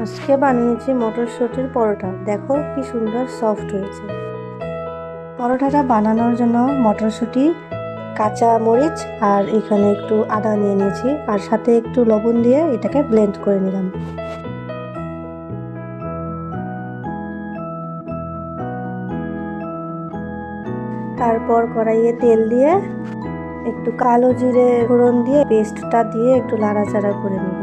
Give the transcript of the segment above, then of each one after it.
আজকে বানিয়েছি মটরশুঁটির পরোটা। দেখো কি সুন্দর সফট হয়েছে। পরোটাটা বানানোর জন্য মটরশুঁটি, কাঁচা মরিচ আর এখানে একটু আদা নিয়ে নিয়েছি, আর সাথে একটু লবণ দিয়ে এটাকে ব্লেন্ড করে নিলাম। তারপর কড়াইয়ে তেল দিয়ে একটু কালো জিরে ফোড়ন দিয়ে পেস্টটা দিয়ে একটু নাড়াচাড়া করে নেব।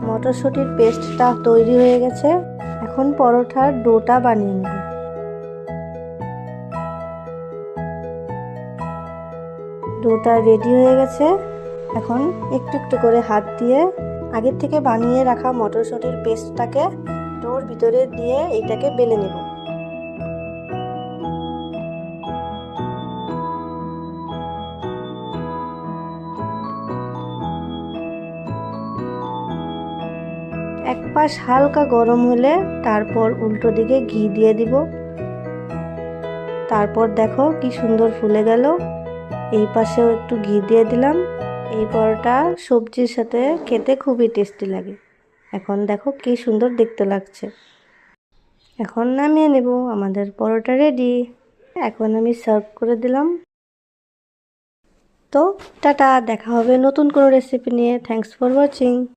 মটরশুঁটির পেস্টটা তৈরি হয়ে গেছে। এখন পরোটার ডোটা বানিয়ে নেব। ডোটা রেডি হয়ে গেছে। এখন একটু একটু করে হাত দিয়ে আগের থেকে বানিয়ে রাখা মটরশুঁটির পেস্টটাকে ডোর ভিতরে দিয়ে এইটাকে বেলে নেব। এক পাশ হালকা গরম হলে তারপর উল্টো দিকে ঘি দিয়ে দিব। তারপর দেখো কি সুন্দর ফুলে গেল। এই পাশেও একটু ঘি দিয়ে দিলাম। এই পরোটা সবজির সাথে খেতে খুবই টেস্টি লাগে। এখন দেখো কি সুন্দর দেখতে লাগছে। এখন নামিয়ে নেব। আমাদের পরোটা রেডি। এখন আমি সার্ভ করে দিলাম। তো টাটা, দেখা হবে নতুন কোনো রেসিপি নিয়ে। Thanks for watching.